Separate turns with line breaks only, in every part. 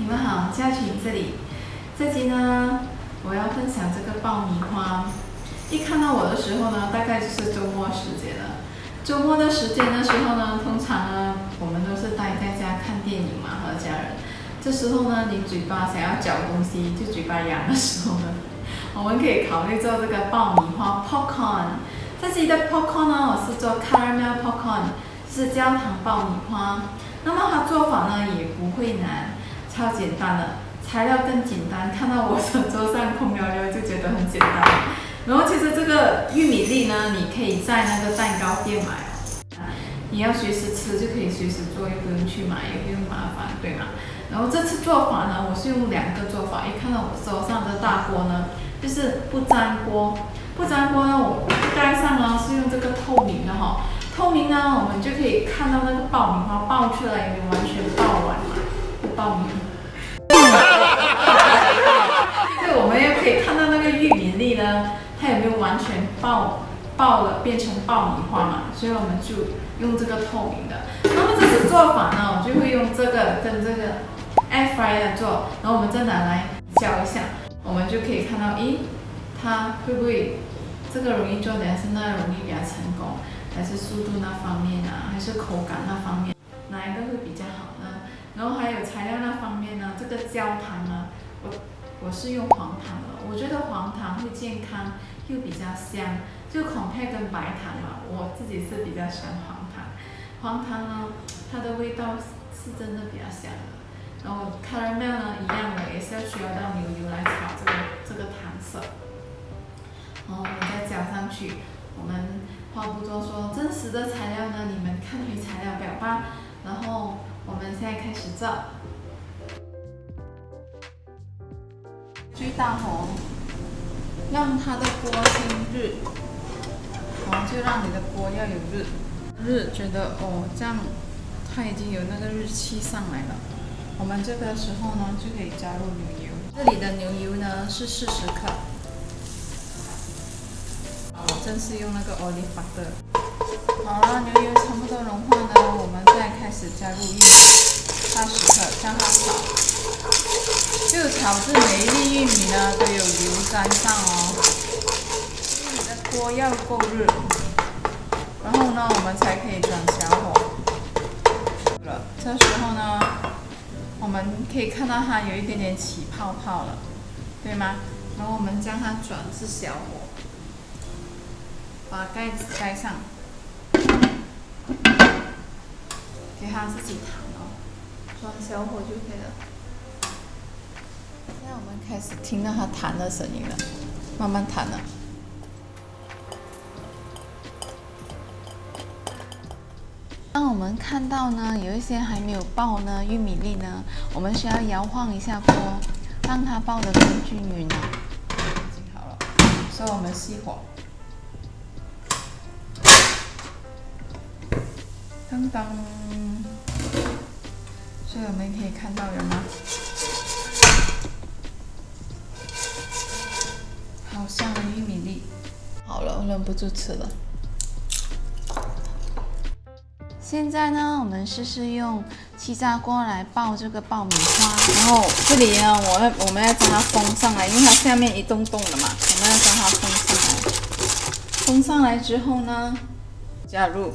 你们好，家群这里。这集呢，我要分享这个爆米花。一看到我的时候呢，大概就是周末时间了。周末的时间的时候呢，通常呢，我们都是待在家看电影嘛，和家人。这时候呢，你嘴巴想要嚼东西，就嘴巴痒的时候呢，我们可以考虑做这个爆米花 popcorn。这集的 popcorn 呢，我是做 caramel popcorn， 是焦糖爆米花。那么它做法呢也不会难，超简单的，材料更简单。看到我的桌上空溜溜就觉得很简单。然后其实这个玉米粒呢，你可以在那个蛋糕店买哦，你要随时吃就可以随时做，又不用去买，也不用麻烦，对吗？然后这次做法呢，我是用2个做法。一看到我手上的大锅呢，就是不粘锅。不粘锅呢，我盖上呢是用这个透明的哈。透明呢，我们就可以看到那个爆米花爆出来，有没有完全爆完嘛？爆米花。对，我们也可以看到那个玉米粒呢，它有没有完全爆了，变成爆米花嘛？所以我们就用这个透明的。那么这个做法呢，我就会用这个跟这个 air fryer 做，然后我们再拿来搅一下，我们就可以看到，咦，它会不会这个容易做的还是那容易比较成功？还是速度那方面啊，还是口感那方面，哪一个会比较好呢？然后还有材料那方面呢，这个焦糖呢，我是用黄糖的，我觉得黄糖会健康又比较香，就 compare 跟白糖嘛，我自己是比较喜欢黄糖。黄糖呢，它的味道是真的比较香的。然后 caramel 呢，一样的也是要需要到牛油来炒这个糖色。然后我们再加上去，我们话不多说，真实的材料呢，你们看回材料表吧。然后我们现在开始做。最大火，让它的锅先热，然后就让你的锅要有热，觉得哦这样它已经有那个日气上来了。我们这个时候呢就可以加入牛油，这里的牛油呢是40克。我真是用那个 olive butter。好了，牛油差不多融化呢，我们再开始加入玉米80克，让它炒，就炒至每一粒玉米呢都有油沾上哦。所以你的锅要够热，然后呢我们才可以转小火。这时候呢，我们可以看到它有一点点起泡泡了，对吗？然后我们将它转至小火。把盖子盖上，给它自己弹哦，转小火就可以了。现在我们开始听到它弹的声音了，慢慢弹了。当我们看到呢，有一些还没有爆呢，玉米粒呢，我们需要摇晃一下锅，让它爆得更均匀了。已经好了，所以我们熄火。噔噔，所以我们可以看到有吗？好香的玉米粒。好了，我忍不住吃了。现在呢，我们试试用气炸锅来爆这个爆米花。然后这里呢，我们要将它封上来，因为它下面一洞洞的嘛，我们要将它封上来。封上来之后呢，加入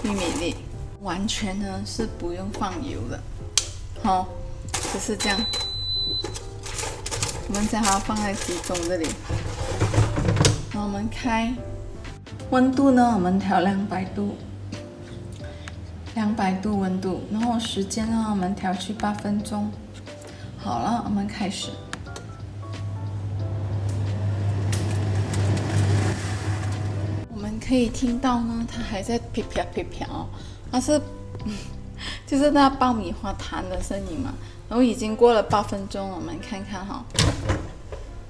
玉米粒，完全呢是不用放油的，好，就是这样。我们将它放在集中这里，然后我们开温度呢，我们调200度，200度温度，然后时间呢，我们调去8分钟。好了，我们开始。可以听到呢，它还在噼啪噼啪哦，它是就是那爆米花弹的声音嘛。然后已经过了8分钟，我们看看哈，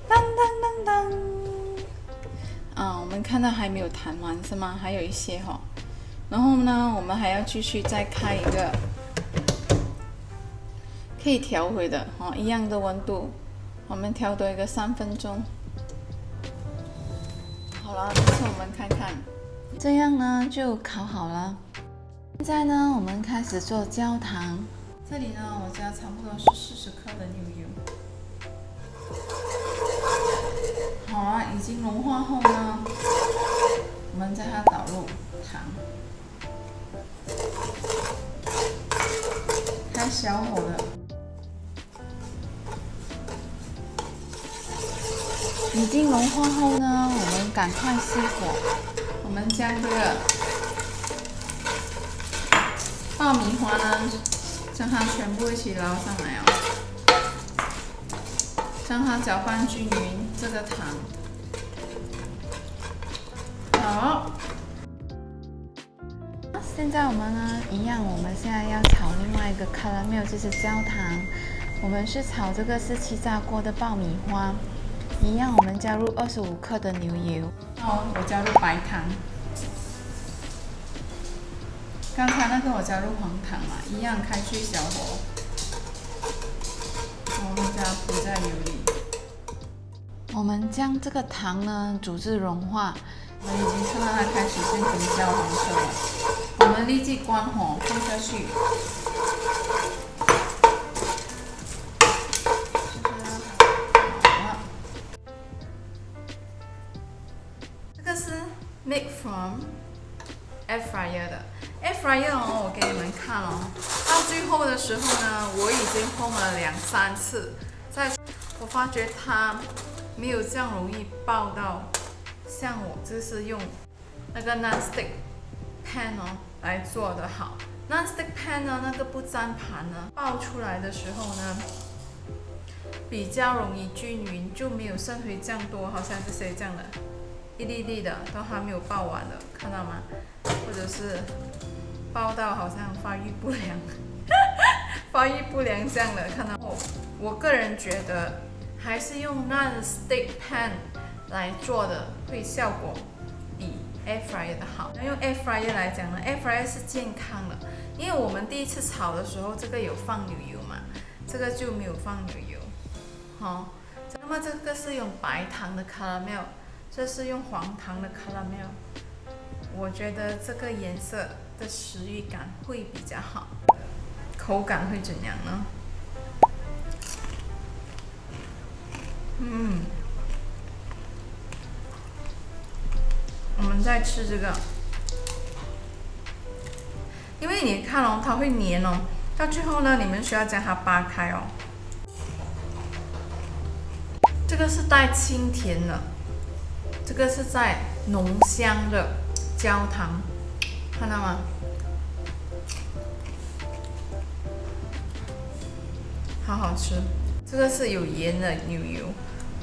当当当当，我们看到还没有弹完是吗？还有一些哈。然后呢，我们还要继续再开一个，可以调回的哦，一样的温度，我们调多一个3分钟。好了，这次我们看看，这样呢就烤好了。现在呢，我们开始做焦糖。这里呢，我加差不多是40克的牛油。好啊，已经融化后呢，我们将它倒入糖，开小火的。已经融化后呢，我们赶快熄火。我们将这个爆米花呢，将它全部一起捞上来哦，将它搅拌均匀。这个糖，好。现在我们呢，一样，我们现在要炒另外一个 caramel， 就是焦糖。我们是炒这个是气炸锅的爆米花。一样，我们加入25克的牛油。好，我加入白糖。刚才那个我加入黄糖嘛，一样开去小火。我们加铺在油里。我们将这个糖呢煮至融化，我们已经看到它开始变成焦黄色了。我们立即关火，放下去。Make from air fryer 的 air fryer 哦，我给你们看哦。到最后的时候呢，我已经烘了2、3次，我发觉它没有这样容易爆到，像我这是用那个 non-stick pan 哦来做的好。non-stick pan 呢，那个不粘盘呢，爆出来的时候呢，比较容易均匀，就没有剩回这样多，好像这些这样的。一粒粒的都还没有爆完的，看到吗？或者是爆到好像发育不良，发育不良这样的，看到我个人觉得还是用 non-stick pan 来做的会效果比 air fryer 的好。那用 air fryer 来讲呢 ，air fryer 是健康的，因为我们第一次炒的时候，这个有放牛油嘛，这个就没有放牛油。好，那么这个是用白糖的 caramel。这是用黄糖的 caramel， 我觉得这个颜色的食欲感会比较好，口感会怎样呢？我们再吃这个，因为你看哦，它会黏哦，到最后呢，你们需要将它扒开哦。这个是带清甜的。这个是在浓香的焦糖，看到吗？好好吃。这个是有盐的牛油，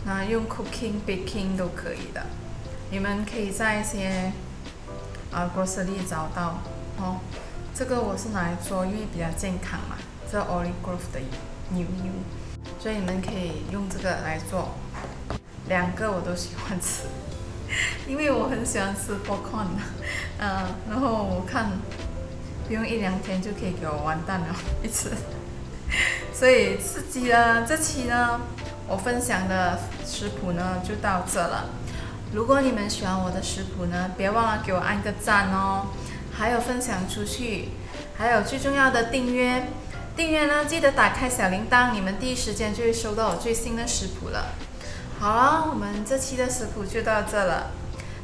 那用 cooking、baking 都可以的。你们可以在一些grocery 找到哦。这个我是拿来做，因为比较健康嘛。这 Olive Grove 的牛油，所以你们可以用这个来做。2个我都喜欢吃。因为我很喜欢吃 popcorn 然后我看不用1-2天就可以给我完蛋了一次，所以刺激了。这期呢，我分享的食谱呢就到这了。如果你们喜欢我的食谱呢，别忘了给我按个赞哦，还有分享出去，还有最重要的订阅。订阅呢，记得打开小铃铛，你们第一时间就会收到我最新的食谱了。好了，我们这期的食谱就到这了。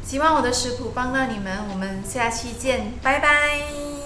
希望我的食谱帮到你们，我们下期见，拜拜。